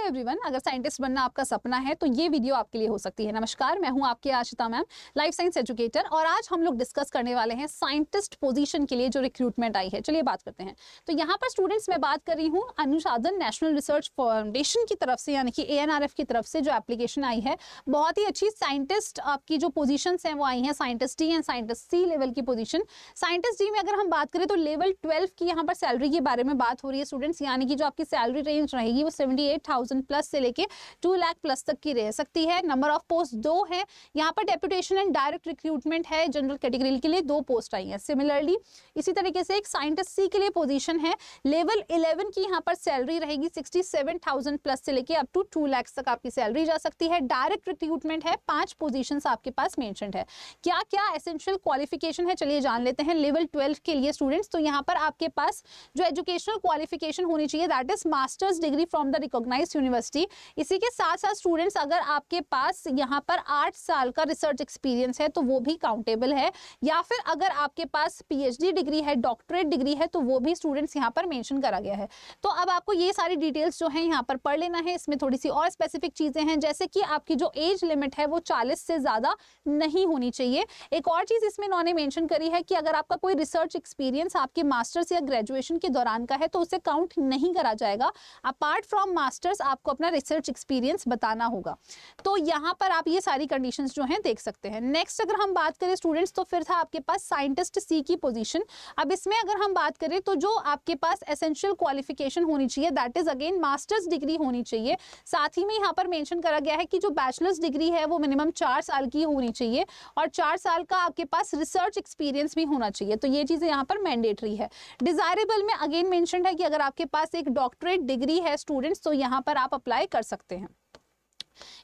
Everyone, अगर scientist बनना आपका सपना है तो ये वीडियो आपके लिए हो सकती है। नमस्कार, मैं हूं आपकी Ashita ma'am, life science educator, और आज हम लोग डिस्कस करने वाले हैं साइंटिस्ट पोजीशन के लिए जो रिक्रूटमेंट आई है। चलिए बात करते हैं। तो यहाँ पर स्टूडेंट्स मैं बात कर रही हूँ अनुसंधान नेशनल रिसर्च फाउंडेशन की तरफ से, यानी कि ANRF की तरफ से जो एप्लीकेशन आई है, बहुत ही अच्छी साइंटिस्ट आपकी जो पोजिशन है वो आई है, scientist D and scientist C level की पोजीशन। साइंटिस्ट डी में अगर हम बात करें तो लेवल 12 की यहाँ पर सैलरी के बारे में बात हो रही है स्टूडेंट्स, यानी कि जो आपकी सैलरी रेंज रहेगी वो 78,000 प्लस से लेके 2 लाख प्लस तक की रह सकती है। नंबर ऑफ पोस्ट 2 है यहाँ पर, डेप्यूटेशन एंड डायरेक्ट रिक्रूटमेंट है। जनरल कैटेगरी के लिए 2 पोस्ट आई है। सिमिलरली इसी तरीके से एक साइंटिस्ट सी के लिए पोजीशन है, लेवल 11 की यहाँ पर सैलरी रहेगी 67,000 प्लस से लेके अप टू 2 लाख तक आपकी सैलरी जा सकती है। डायरेक्ट रिक्रूटमेंट है, 5 पोजीशंस आपके पास मेंशन्ड है। क्या क्या एसेंशियल क्वालिफिकेशन है चलिए जान लेते हैं। लेवल 12 के लिए स्टूडेंट्स तो यहाँ पर आपके पास जो एजुकेशनल क्वालिफिकेशन होनी चाहिए that is masters degree from the recognised university. इसी के साथ साथ स्टूडेंट्स अगर आपके पास यहाँ पर 8 साल का रिसर्च एक्सपीरियंस है तो वो भी काउंटेबल है, या फिर अगर आपके पास PhD डिग्री है, डॉक्टरेट डिग्री है, तो वो भी स्टूडेंट्स यहाँ पर मेंशन करा गया है। तो अब आपको ये सारी डिटेल्स जो है यहाँ पर पढ़ लेना है। इसमें थोड़ी सी और स्पेसिफिक चीजें हैं, जैसे कि आपकी जो एज लिमिट है वो 40 से ज्यादा नहीं होनी चाहिए। एक और चीज इसमें इन्होंने मेंशन करी है कि अगर आपका कोई रिसर्च एक्सपीरियंस आपके मास्टर्स या ग्रेजुएशन के दौरान का है तो उसे काउंट नहीं करा जाएगा। अपार्ट फ्रॉम मास्टर्स आपको अपना रिसर्च एक्सपीरियंस बताना होगा। तो यहाँ पर आप ये सारी कंडीशंस जो हैं देख सकते हैं। नेक्स्ट अगर हम बात करें स्टूडेंट्स तो फिर था आपके पास साइंटिस्ट सी की पोजीशन। अब इसमें अगर हम बात करें तो जो आपके पास एसेंशियल क्वालिफिकेशन होनी चाहिए that is again masters degree होनी चाहिए। साथ ही में यहाँ पर मेंशन करा गया है कि जो बैचलर्स डिग्री है वो मिनिमम 4 साल की होनी चाहिए और 4 साल का आपके पास रिसर्च एक्सपीरियंस भी होना चाहिए। तो ये चीजें यहाँ पर मैंडेटरी है। डिजायरेबल में अगेन मेंशन्ड है कि अगर आपके पास एक डॉक्टरेट डिग्री है स्टूडेंट्स तो यहाँ पर आप अप्लाई कर सकते हैं।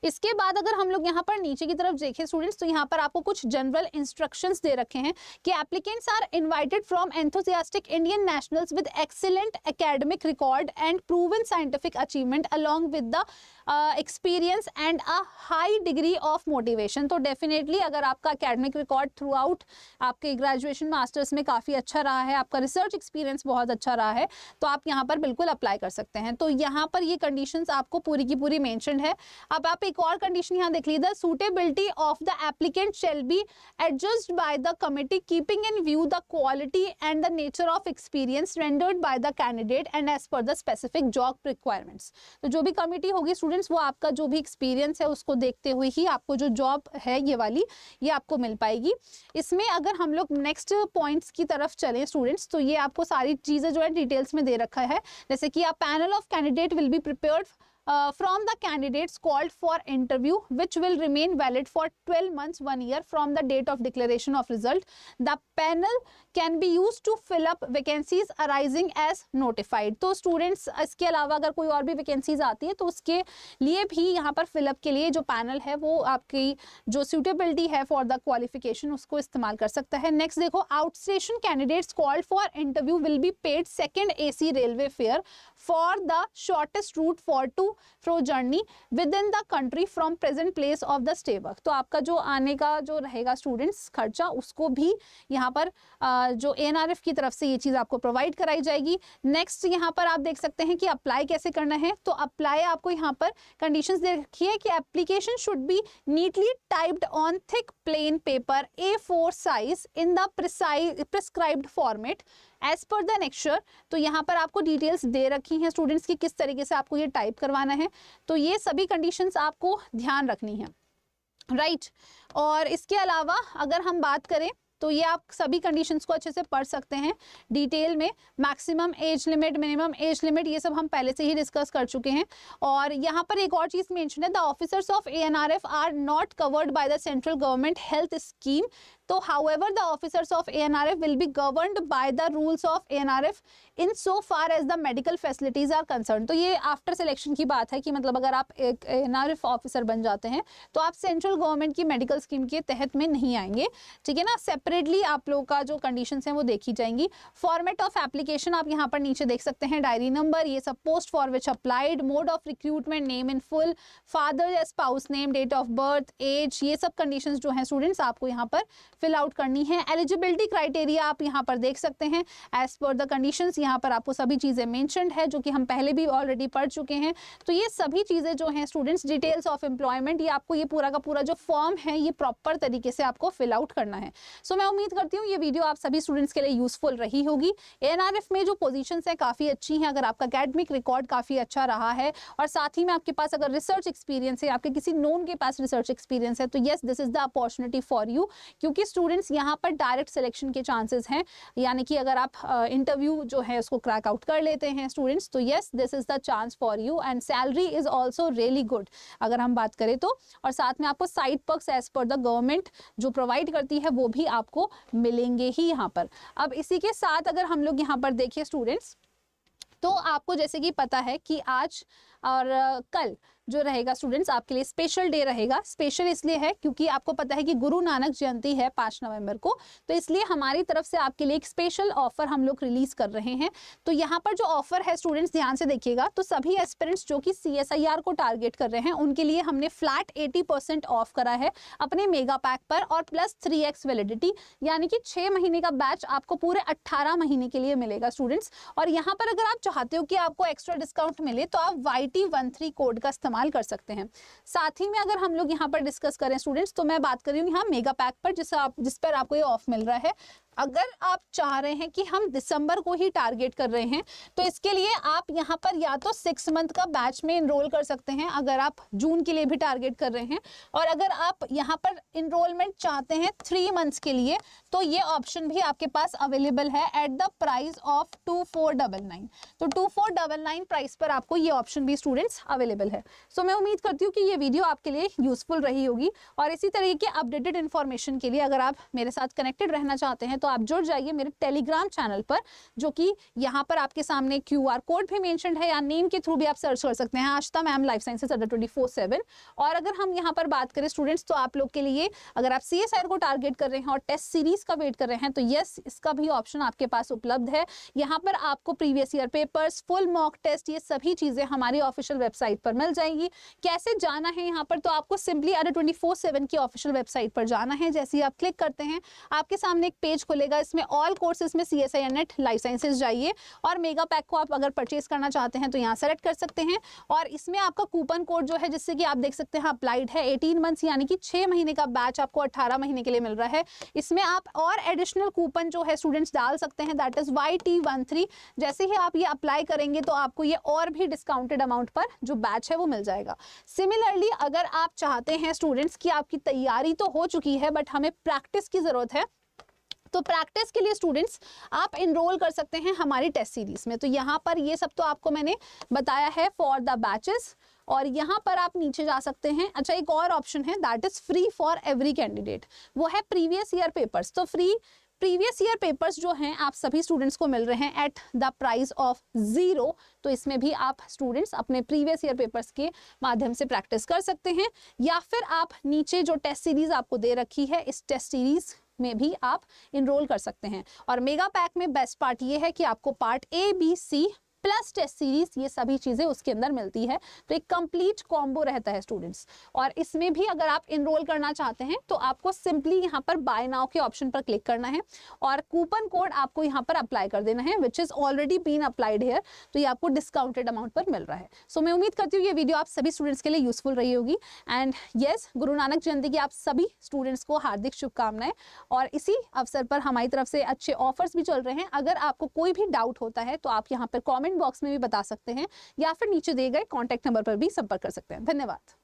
इसके बाद अगर हम लोग यहाँ पर नीचे की तरफ देखें स्टूडेंट्स तो यहाँ पर आपको कुछ जनरल इंस्ट्रक्शंस दे रखे हैं कि applicants are invited from enthusiastic Indian nationals with excellent academic record and proven scientific achievement along with the experience and a high degree of motivation. तो डेफिनेटली अगर आपका एकेडमिक रिकॉर्ड थ्रू आउट आपके graduation masters में काफ़ी अच्छा रहा है, आपका रिसर्च एक्सपीरियंस बहुत अच्छा रहा है, तो आप यहाँ पर बिल्कुल अप्लाई कर सकते हैं। तो यहाँ पर ये कंडीशंस आपको पूरी की पूरी मेंशन्ड है। अब आप एक और कंडीशन यहाँ देख लीजिए, the suitability of the applicant shall be adjusted by the committee keeping in view the quality and the nature of experience rendered by the candidate and as per the specific job requirements. तो जो भी committee होगी students वो आपका जो भी experience है उसको देखते हुए ही आपको जो जॉब है ये वाली ये आपको मिल पाएगी। इसमें अगर हम लोग नेक्स्ट पॉइंट्स की तरफ चलें स्टूडेंट्स तो ये आपको सारी चीजें जो है डिटेल्स में दे रखा है, जैसे कि a panel of candidate will be prepared from the candidates called for interview which will remain valid for 12 months 1 year from the date of declaration of result. The panel can be used to fill up vacancies arising as notified. तो students इसके अलावा अगर कोई और भी vacancies आती है तो उसके लिए भी यहाँ पर fill up के लिए जो panel है वो आपकी जो suitability है for the qualification उसको इस्तेमाल कर सकता है। Next देखो, outstation candidates called for interview will be paid second AC railway fare for the shortest route for to fro journey with in the country from present place of the stay work. तो आपका जो आने का जो रहेगा students खर्चा उसको भी यहाँ पर जो ANRF की तरफ से ये चीज़ आपको प्रोवाइड कराई जाएगी। नेक्स्ट यहाँ पर आप देख सकते हैं कि अप्लाई कैसे करना है। तो अप्लाई आपको यहाँ पर कंडीशंस दे रखी है कि application should be neatly typed on thick plain paper A4 size in the prescribed format as per the annexure. तो यहाँ पर आपको डिटेल्स दे रखी हैं स्टूडेंट्स की किस तरीके से आपको ये टाइप करवाना है। तो ये सभी कंडीशंस आपको ध्यान रखनी है, राइट। और इसके अलावा अगर हम बात करें तो ये आप सभी कंडीशंस को अच्छे से पढ़ सकते हैं डिटेल में। Maximum age limit, minimum age limit, ये सब हम पहले से ही डिस्कस कर चुके हैं। और यहाँ पर एक और चीज़ मेंशन है, the officers of ANRF are not covered by the central government health scheme. तो however the officers of ANRF will be governed by the rules of ANRF in so far as the medical facilities are concern. तो ये after selection की बात है कि मतलब अगर आप एक ANRF ऑफिसर बन जाते हैं तो आप सेंट्रल गवर्नमेंट की मेडिकल स्कीम के तहत में नहीं आएंगे, ठीक है ना। सेपरेटली आप लोगों का जो कंडीशंस हैं वो देखी जाएंगी। फॉर्मेट ऑफ एप्लीकेशन आप यहाँ पर नीचे देख सकते हैं, डायरी नंबर, ये सब, post for which applied, mode of recruitment, name in full, father या spouse name, date of birth, age, ये सब कंडीशंस जो हैं स्टूडेंट्स आपको यहाँ पर फिल आउट करनी है। एलिजिबिलिटी क्राइटेरिया आप यहाँ पर देख सकते हैं, एज पर द कंडीशंस यहाँ पर आपको सभी चीज़ें मेंशन्ड है जो कि हम पहले भी ऑलरेडी पढ़ चुके हैं। तो ये सभी चीज़ें जो हैं स्टूडेंट्स, डिटेल्स ऑफ एम्प्लॉयमेंट, ये आपको ये पूरा का पूरा जो फॉर्म है ये प्रॉपर तरीके से आपको फिल आउट करना है। सो मैं उम्मीद करती हूँ ये वीडियो आप सभी स्टूडेंट्स के लिए यूजफुल रही होगी। एएनआरएफ में जो पोजीशंस हैं काफ़ी अच्छी हैं, अगर आपका एकेडमिक रिकॉर्ड काफ़ी अच्छा रहा है और साथ ही में आपके पास अगर रिसर्च एक्सपीरियंस है, आपके किसी नोन के पास रिसर्च एक्सपीरियंस है, तो yes this is the opportunity for you, क्योंकि स्टूडेंट्स यहाँ पर डायरेक्ट सिलेक्शन के चांसेस हैं। यानी कि अगर आप इंटरव्यू जो है उसको क्रैक आउट कर लेते हैं स्टूडेंट्स, तो yes this is the chance for you and salary is also really good अगर हम बात करें तो। और साथ में आपको side perks as per the government जो प्रोवाइड करती है वो भी आपको मिलेंगे ही यहाँ पर। अब इसी के साथ अगर हम लोग यहाँ पर देखिए स्टूडेंट्स, तो आपको जैसे कि पता है कि आज और कल जो रहेगा स्टूडेंट्स आपके लिए स्पेशल डे रहेगा। स्पेशल इसलिए है क्योंकि आपको पता है कि गुरु नानक जयंती है 5 नवंबर को, तो इसलिए हमारी तरफ से आपके लिए एक स्पेशल ऑफर हम लोग रिलीज कर रहे हैं। तो यहाँ पर जो ऑफर है स्टूडेंट्स ध्यान से देखिएगा, तो सभी एस्पिरेंट्स जो कि CSIR को टारगेट कर रहे हैं उनके लिए हमने फ्लैट 80% ऑफ करा है अपने मेगा पैक पर, और प्लस 3x वैलिडिटी, यानी कि 6 महीने का बैच आपको पूरे 18 महीने के लिए मिलेगा स्टूडेंट्स। और यहाँ पर अगर आप चाहते हो कि आपको एक्स्ट्रा डिस्काउंट मिले तो आप YT13 कोड का इस्तेमाल कर सकते हैं। साथ ही में अगर हम लोग यहाँ पर डिस्कस करें स्टूडेंट्स, तो मैं बात कर रही हूँ यहाँ मेगा पैक पर जिस पर आपको ये ऑफ मिल रहा है। अगर आप चाह रहे हैं कि हम दिसंबर को ही टारगेट कर रहे हैं तो इसके लिए आप यहाँ पर या तो 6 मंथ का बैच में इनरोल कर सकते हैं अगर आप जून के लिए भी टारगेट कर रहे हैं, और अगर आप यहाँ पर इनरोलमेंट चाहते हैं 3 मंथ्स के लिए तो ये ऑप्शन भी आपके पास अवेलेबल है एट द प्राइस ऑफ 2499। तो 2499 प्राइस पर आपको ये ऑप्शन भी स्टूडेंट्स अवेलेबल है। सो मैं उम्मीद करती हूँ कि ये वीडियो आपके लिए यूजफुल रही होगी, और इसी तरीके के अपडेटेड इन्फॉर्मेशन के लिए अगर आप मेरे साथ कनेक्टेड रहना चाहते हैं तो आप जुड़ जाइए मेरे टेलीग्राम चैनल पर, जो कि यहाँ पर आपके सामने QR कोड भी मेंशन्ड है, या नेम के थ्रू भी आप सर्च कर सकते हैं, आशिता मैम लाइफ साइंसेज 24/7। और अगर हम यहाँ पर बात करें स्टूडेंट्स, तो आप लोग के लिए अगर आप CSIR को टारगेट कर रहे हैं और टेस्ट सीरीज का वेट कर रहे हैं तो यस इसका भी ऑप्शन आपके पास उपलब्ध है। यहाँ पर आपको previous year papers, full mock test, ये सभी चीजें हमारी ऑफिशियल वेबसाइट पर मिल जाएंगी। कैसे जाना है यहाँ पर, तो आपको सिंपली Adda 24/7 की ऑफिशियल वेबसाइट पर जाना है। जैसे ही आप क्लिक करते हैं आपके सामने एक पेज खुलेगा, इसमें ऑल कोर्सेज में CSIR नेट लाइफ साइंसेज जाइए, और मेगा पैक को आप अगर परचेज करना चाहते हैं तो यहाँ सेलेक्ट कर सकते हैं। और इसमें आपका कूपन कोड जो है, जिससे कि आप देख सकते हैं अप्लाइड है 18 मंथ्स, यानी कि 6 महीने का बैच आपको 18 महीने के लिए मिल रहा है। इसमें आप और एडिशनल कूपन जो है स्टूडेंट्स डाल सकते हैं, दैट इज YT13। जैसे ही आप ये अप्लाई करेंगे तो आपको ये और भी डिस्काउंटेड अमाउंट पर जो बैच है वो मिल जाएगा। सिमिलरली अगर आप चाहते हैं स्टूडेंट्स की आपकी तैयारी तो हो चुकी है बट हमें प्रैक्टिस की जरूरत है, तो प्रैक्टिस के लिए स्टूडेंट्स आप इनरोल कर सकते हैं हमारी टेस्ट सीरीज में। तो यहाँ पर ये सब तो आपको मैंने बताया है फॉर द बैचेस, और यहाँ पर आप नीचे जा सकते हैं। अच्छा, एक और ऑप्शन है that is free for every candidate, वो है प्रीवियस ईयर पेपर्स। तो प्रीवियस ईयर पेपर्स जो हैं आप सभी स्टूडेंट्स को मिल रहे हैं एट द प्राइस ऑफ 0। तो इसमें भी आप स्टूडेंट्स अपने प्रीवियस ईयर पेपर्स के माध्यम से प्रैक्टिस कर सकते हैं, या फिर आप नीचे जो टेस्ट सीरीज आपको दे रखी है इस टेस्ट सीरीज में भी आप इनरोल कर सकते हैं। और मेगा पैक में बेस्ट पार्ट ये है कि आपको part A, B, C plus test series ये सभी चीजें उसके अंदर मिलती है, तो एक कंप्लीट कॉम्बो रहता है स्टूडेंट्स। और इसमें भी अगर आप इनरोल करना चाहते हैं तो आपको सिंपली यहाँ पर बाय नाउ के ऑप्शन पर क्लिक करना है और कूपन कोड आपको यहाँ पर अप्लाई कर देना है, which is already been applied here. तो ये आपको डिस्काउंटेड अमाउंट पर मिल रहा है। सो मैं उम्मीद करती हूँ ये वीडियो आप सभी स्टूडेंट्स के लिए यूजफुल रही होगी। एंड येस, गुरु नानक जयंती की आप सभी स्टूडेंट्स को हार्दिक शुभकामनाएं। और इसी अवसर पर हमारी तरफ से अच्छे ऑफर्स भी चल रहे हैं। अगर आपको कोई भी डाउट होता है तो आप यहाँ पर कॉमेंट बॉक्स में भी बता सकते हैं, या फिर नीचे दिए गए कॉन्टैक्ट नंबर पर भी संपर्क कर सकते हैं। धन्यवाद।